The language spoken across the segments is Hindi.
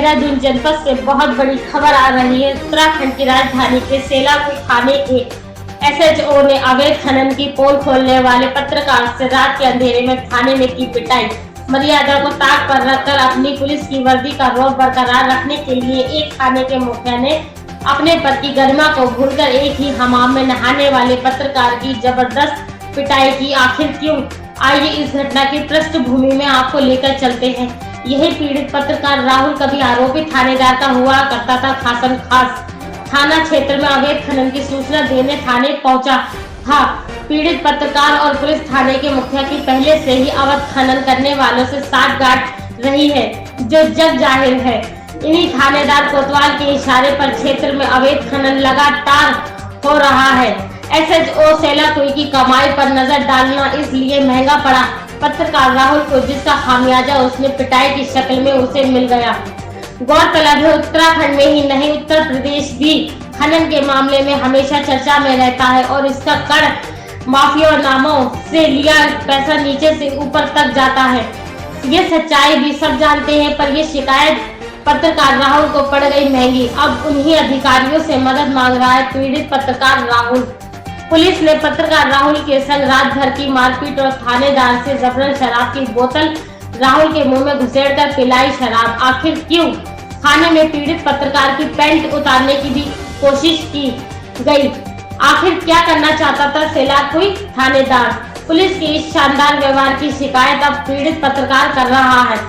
देहरादून जनपद से बहुत बड़ी खबर आ रही है। उत्तराखंड की राजधानी के सेलाकुई थाने के एसएचओ ने अवैध खनन की पोल खोलने वाले पत्रकार से रात के अंधेरे में थाने में की पिटाई। मर्यादा को ताक पर रखकर अपनी पुलिस की वर्दी का रौब बरकरार रखने के लिए एक थाने के मुखिया ने अपने पद की गरिमा को भूलकर एक ही हमाम में नहाने वाले पत्रकार की जबरदस्त पिटाई की। आखिर क्यों? आइए इस घटना की पृष्ठभूमि में आपको लेकर चलते हैं। यही पीड़ित पत्रकार राहुल कभी आरोपी थानेदार का हुआ करता था। खासन खास थाना क्षेत्र में अवैध खनन की सूचना देने थाने पहुंचा था। पीड़ित पत्रकार और पुलिस थाने के मुखिया की पहले से ही अवैध खनन करने वालों से साठगांठ रही है, जो जग जाहिर है। इन्हीं थानेदार कोतवाल के इशारे पर क्षेत्र में अवैध खनन लगातार हो रहा है। एसएचओ सेलाकुई की कमाई पर नजर डालना इसलिए महंगा पड़ा पत्रकार राहुल को, जिसका खामियाजा उसने पिटाई की शक्ल में उसे मिल गया। गौरतलब है, उत्तराखंड में ही नहीं उत्तर प्रदेश भी खनन के मामले में हमेशा चर्चा में रहता है और इसका कड़ माफिया नामों से लिया पैसा नीचे से ऊपर तक जाता है। ये सच्चाई भी सब जानते हैं, पर ये शिकायत पत्रकार राहुल को पड़ गई महंगी। अब उन्हीं अधिकारियों से मदद मांग रहा है पीड़ित पत्रकार राहुल। पुलिस ने पत्रकार राहुल के संग रात भर की मारपीट और थानेदार से जबरन शराब की बोतल राहुल के मुंह में घुसेड़कर पिलाई शराब। आखिर क्यों? थाने में पीड़ित पत्रकार की पैंट उतारने की भी कोशिश की गई। आखिर क्या करना चाहता था सेलाकुई थानेदार? पुलिस के इस शानदार व्यवहार की शिकायत अब पीड़ित पत्रकार कर रहा है।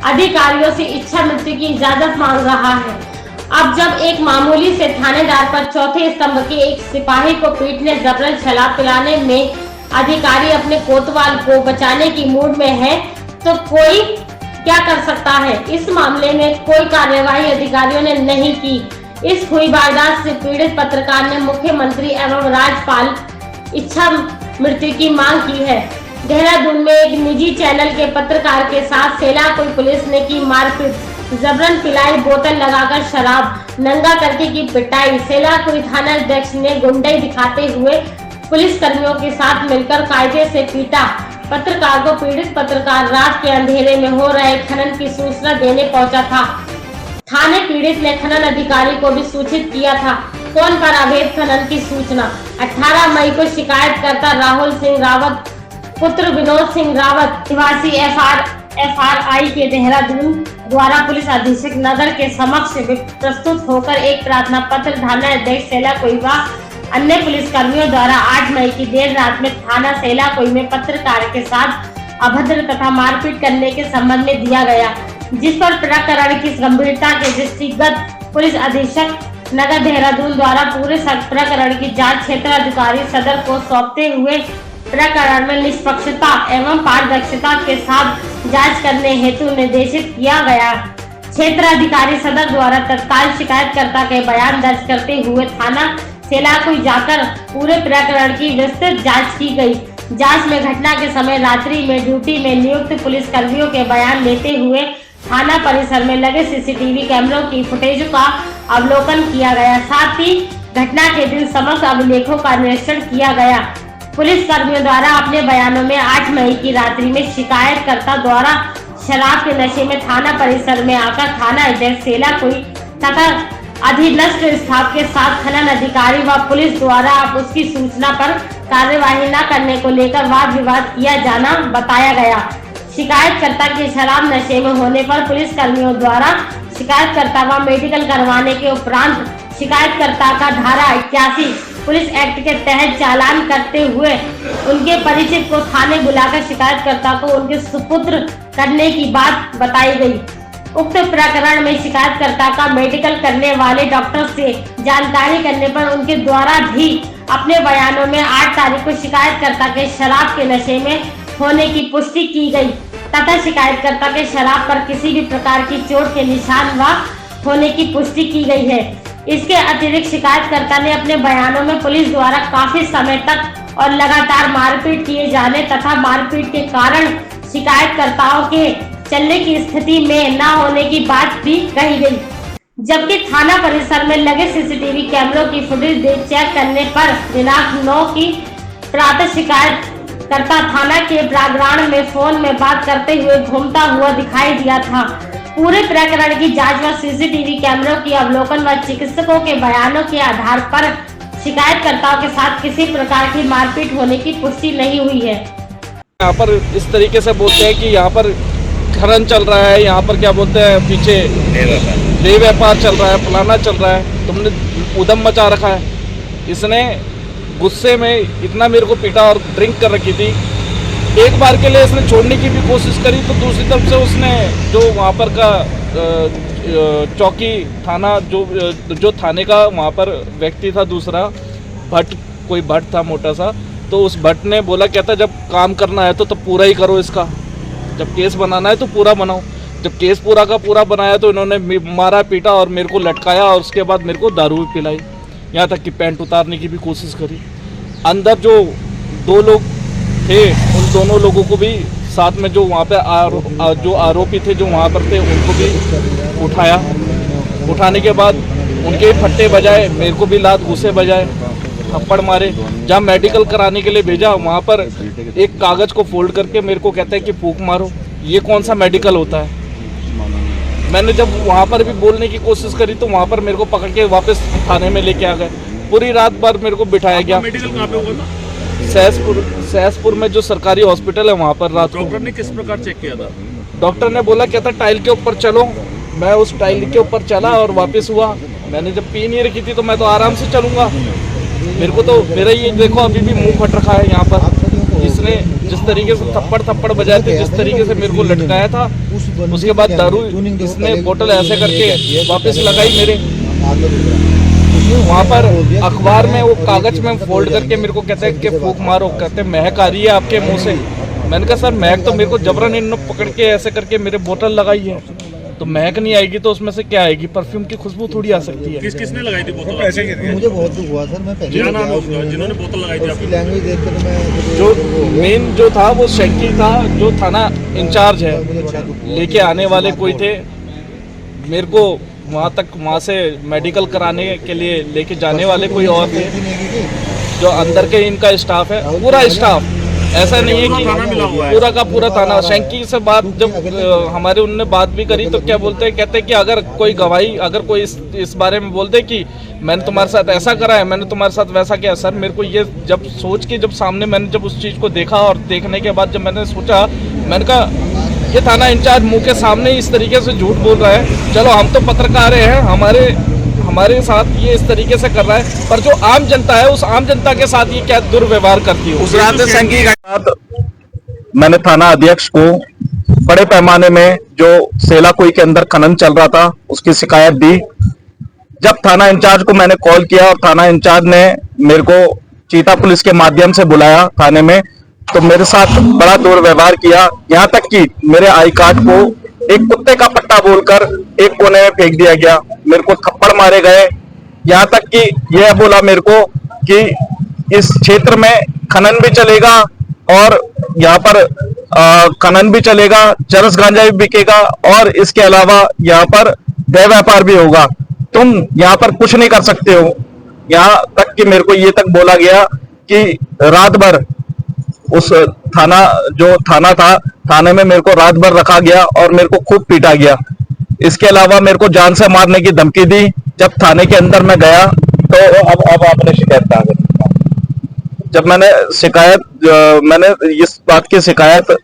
अधिकारियों से इच्छा मृत्यु की इजाजत मांग रहा है। अब जब एक मामूली से थानेदार पर चौथे स्तंभ के एक सिपाही को पीटने जबरन शराब पिलाने में अधिकारी अपने कोतवाल को बचाने की मूड में है, तो कोई क्या कर सकता है? इस मामले में कोई कार्यवाही अधिकारियों ने नहीं की। इस हुई वारदात से पीड़ित पत्रकार ने मुख्यमंत्री एवं राज्यपाल इच्छा मृत्यु की मांग की है। देहरादून में एक निजी चैनल के पत्रकार के साथ सेलाकुई पुलिस ने की मारपीट, जबरन पिलाई बोतल लगाकर शराब, नंगा करके की पिटाई। सेलाकुई थाना अध्यक्ष ने गुंडाई दिखाते हुए पुलिस कर्मियों के साथ मिलकर कायदे से पीटा। पत्रकार को पीड़ित पत्रकार रात के अंधेरे में हो रहे खनन की सूचना देने पहुंचा था। थाने पीड़ित ने खनन अधिकारी को भी सूचित किया था। फोन पर अवैध खनन की सूचना 18 मई को शिकायतकर्ता राहुल सिंह रावत पुत्र विनोद सिंह रावत निवासी एफआरआई के देहरादून द्वारा पुलिस अधीक्षक नगर के समक्ष प्रस्तुत होकर एक प्रार्थना पत्र थाना अध्यक्ष सेलाकुई व अन्य पुलिस कर्मियों द्वारा 8 मई की देर रात में थाना सेलाकुई में पत्रकार के साथ अभद्र तथा मारपीट करने के संबंध में दिया गया, जिस पर प्रकरण की गंभीरता के दृष्टिगत पुलिस अधीक्षक नगर देहरादून द्वारा पूरे प्रकरण की जांच क्षेत्र अधिकारी सदर को सौंपते हुए प्रकरण में निष्पक्षता एवं पारदर्शिता के साथ जांच करने हेतु निर्देशित किया गया। क्षेत्र अधिकारी सदर द्वारा तत्काल शिकायतकर्ता के बयान दर्ज करते हुए थाना सेलाकुई जाकर पूरे प्रकरण की विस्तृत जांच की गई। जांच में घटना के समय रात्रि में ड्यूटी में नियुक्त पुलिस कर्मियों के बयान लेते हुए थाना परिसर में लगे सीसीटीवी कैमरों की फुटेज का अवलोकन किया गया। साथ ही घटना के दिन समस्त अभिलेखों का निरीक्षण किया गया। पुलिस कर्मियों द्वारा अपने बयानों में 8 मई की रात्रि में शिकायतकर्ता द्वारा शराब के नशे में थाना परिसर में आकर थाना अध्यक्ष सेलाकुई तथा अधीनस्थ स्टाफ के साथ खनन अधिकारी व पुलिस द्वारा उसकी सूचना पर कार्यवाही न करने को लेकर वाद विवाद किया जाना बताया गया। शिकायतकर्ता के शराब नशे में होने पर पुलिस कर्मियों द्वारा शिकायतकर्ता व मेडिकल करवाने के उपरांत शिकायतकर्ता का धारा 81 पुलिस एक्ट के तहत चालान करते हुए उनके परिचित को थाने बुलाकर शिकायतकर्ता को उनके सुपुत्र करने की बात बताई गई। उक्त प्रकरण में शिकायतकर्ता का मेडिकल करने वाले डॉक्टर से जानकारी करने पर उनके द्वारा भी अपने बयानों में 8 तारीख को शिकायतकर्ता के शराब के नशे में होने की पुष्टि की गई तथा शिकायतकर्ता के शराब पर किसी भी प्रकार की चोट के निशान व होने की पुष्टि की गई है। इसके अतिरिक्त शिकायतकर्ता ने अपने बयानों में पुलिस द्वारा काफी समय तक और लगातार मारपीट किए जाने तथा मारपीट के कारण शिकायतकर्ताओं के चलने की स्थिति में न होने की बात भी कही गई। जबकि थाना परिसर में लगे सीसीटीवी कैमरों की फुटेज चेक करने पर दिनांक 9 की प्रातः शिकायतकर्ता थाना के प्रांगण में फोन में बात करते हुए घूमता हुआ दिखाई दिया था। पूरे प्रकरण की जांच व सीसीटीवी कैमरों की अवलोकन व चिकित्सकों के बयानों के आधार पर शिकायतकर्ताओं के साथ किसी प्रकार की मारपीट होने की पुष्टि नहीं हुई है। यहाँ पर इस तरीके से बोलते हैं कि यहाँ पर खनन चल रहा है, यहाँ पर क्या बोलते हैं पीछे देह व्यापार चल रहा है, फलाना चल रहा है, तुमने उधम मचा रखा है। इसने गुस्से में इतना मेरे को पीटा और ड्रिंक कर रखी थी। एक बार के लिए इसने छोड़ने की भी कोशिश करी तो दूसरी तरफ से उसने जो वहाँ पर का चौकी थाना जो थाने का वहाँ पर व्यक्ति था दूसरा भट्ट, कोई भट्ट था मोटा सा, तो उस भट्ट ने बोला कहता जब काम करना है तो पूरा ही करो इसका, जब केस बनाना है तो पूरा बनाओ। जब केस पूरा का पूरा बनाया तो इन्होंने मारा पीटा और मेरे को लटकाया और उसके बाद मेरे को दारू भी पिलाई, यहाँ तक कि पैंट उतारने की भी कोशिश करी। अंदर जो 2 लोग थे उन दोनों लोगों को भी साथ में जो वहाँ पे जो आरोपी थे जो वहाँ पर थे उनको भी उठाया। उठाने के बाद उनके भी फट्टे बजाए, मेरे को भी लात घूसे बजाए, थप्पड़ मारे। जहाँ मेडिकल कराने के लिए भेजा वहाँ पर एक कागज़ को फोल्ड करके मेरे को कहते हैं कि फूंक मारो। ये कौन सा मेडिकल होता है? मैंने जब वहाँ पर भी बोलने की कोशिश करी तो वहाँ पर मेरे को पकड़ के वापस थाने में लेके आ गए। पूरी रात भर मेरे को बिठाया गया। मेडिकल कहाँ पे हुआ था? सहसपुर में जो सरकारी हॉस्पिटल है वहाँ पर रात को। डॉक्टर ने किस प्रकार चेक किया था? डॉक्टर ने बोला कहता टाइल के ऊपर चलो। मैं उस टाइल के ऊपर चला और वापस हुआ। मैंने जब पी नहीं रखी थी तो मैं तो आराम से चलूँगा। मेरे को तो मेरा ये देखो अभी भी मुंह फट रखा है यहाँ पर। इसने जिस तरीके से थप्पड़ बजाए थे, जिस तरीके से मेरे को लटकाया था, उसके बाद दारू इसने बोतल ऐसे करके वापस लगाई मेरे। वहाँ पर अखबार में वो कागज में फोल्ड करके मेरे को कहते हैं कि फूंक मारो। कहते हैं महक आ रही है आपके मुंह से। मैंने कहा सर महक तो मेरे को जबरन इन्होंने पकड़ के ऐसे करके मेरे बोतल लगाई है, तो महक नहीं आएगी तो उसमें से क्या आएगी? परफ्यूम की खुशबू थोड़ी आ सकती है। किसने लगाई थी बोतल? मुझे बहुत दुख हुआ सर। मैं पहले क्या नाम है उसका जिन्होंने बोतल लगाई थी? उसकी लैंग्वेज देख कर मैं जो मेन जो था वो शेंकी था, जो थाना इंचार्ज है। लेके आने वाले कोई थे मेरे को वहाँ तक, वहाँ से मेडिकल कराने के लिए लेके जाने वाले कोई और थे। जो अंदर के इनका स्टाफ है, पूरा स्टाफ, ऐसा नहीं है कि पूरा का पूरा थाना। शेंकी से बात जब हमारे उनने बात भी करी तो क्या बोलते हैं, कहते हैं कि अगर कोई गवाही, अगर कोई इस बारे में बोल दे कि मैंने तुम्हारे साथ ऐसा करा है, मैंने तुम्हारे साथ वैसा किया। सर मेरे को ये जब सोच के, जब सामने मैंने जब उस चीज़ को देखा और देखने के बाद जब मैंने सोचा, मैंने कहा ये थाना इंचार्ज मुंह के सामने इस तरीके से झूठ बोल रहा है। चलो हम तो पत्रकार हैं, हमारे साथ ये इस तरीके से कर रहा है, पर जो आम जनता है उस आम जनता के साथ ये क्या दुर्व्यवहार करती है। उस रात मैंने थाना अध्यक्ष को बड़े पैमाने में जो सेलाकुई के अंदर खनन चल रहा था उसकी शिकायत दी। जब थाना इंचार्ज को मैंने कॉल किया और थाना इंचार्ज ने मेरे को चीता पुलिस के माध्यम से बुलाया थाने में, तो मेरे साथ बड़ा दुर्व्यवहार किया। यहाँ तक कि मेरे आई कार्ड को एक कुत्ते का पट्टा बोलकर एक कोने में फेंक दिया गया। मेरे को थप्पड़ मारे गए। यहाँ तक कि यह बोला मेरे को कि इस क्षेत्र में खनन भी चलेगा और यहाँ पर खनन भी चलेगा, चरस गांजा भी बिकेगा और इसके अलावा यहाँ पर देह व्यापार भी होगा। तुम यहाँ पर कुछ नहीं कर सकते हो। यहाँ तक कि मेरे को ये तक बोला गया कि रात भर उस थाना था, थाने में मेरे को रात भर रखा गया और मेरे को खूब पीटा गया। इसके अलावा मेरे को जान से मारने की धमकी दी। जब थाने के अंदर मैं गया तो अब आपने शिकायत कहा? जब मैंने इस बात की शिकायत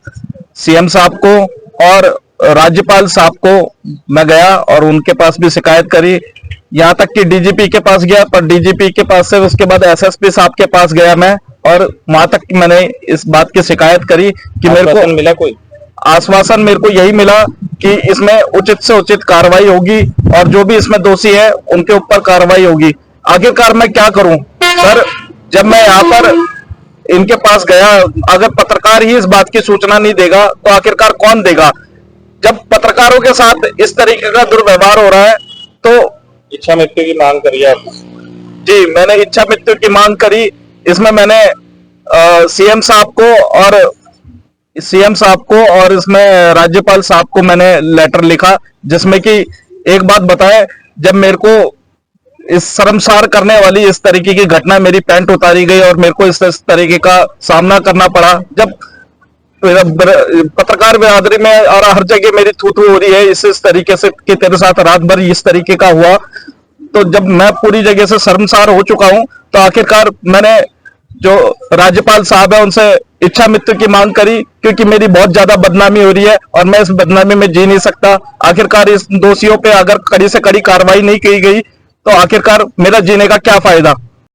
सीएम साहब को और राज्यपाल साहब को मैं गया और उनके पास भी शिकायत करी। यहाँ तक कि डीजीपी के पास गया, पर डीजीपी के पास से उसके बाद एसएसपी साहब के पास गया मैं, और वहां तक मैंने इस बात की शिकायत करी कि मेरे को मिला कोई आश्वासन, मेरे को यही मिला कि इसमें उचित से उचित कार्रवाई होगी और जो भी इसमें दोषी है उनके ऊपर कार्रवाई होगी। आखिरकार मैं क्या करूं सर? जब मैं यहाँ पर इनके पास गया, अगर पत्रकार ही इस बात की सूचना नहीं देगा तो आखिरकार कौन देगा? जब पत्रकारों के साथ इस तरीके का दुर्व्यवहार हो रहा है तो इच्छा मृत्यु की मांग करी आप? जी, मैंने इच्छा मृत्यु की मांग करी। इसमें मैंने सीएम साहब को और इसमें राज्यपाल साहब को मैंने लेटर लिखा, जिसमें कि एक बात बताए, जब मेरे को इस शर्मसार करने वाली इस तरीके की घटना, मेरी पैंट उतारी गई और मेरे को इस तरीके का सामना करना पड़ा। जब पत्रकार बिरादरी में और हर जगह मेरी थू थू हो रही है इस तरीके से कि तेरे साथ रात भर इस तरीके का हुआ। तो जब मैं पूरी जगह से शर्मसार हो चुका हूं तो आखिरकार मैंने जो राज्यपाल साहब है उनसे इच्छा मृत्यु की मांग करी, क्योंकि मेरी बहुत ज्यादा बदनामी हो रही है और मैं इस बदनामी में जी नहीं सकता। आखिरकार इस दोषियों पे अगर कड़ी से कड़ी कार्रवाई नहीं की गई तो आखिरकार मेरा जीने का क्या फायदा।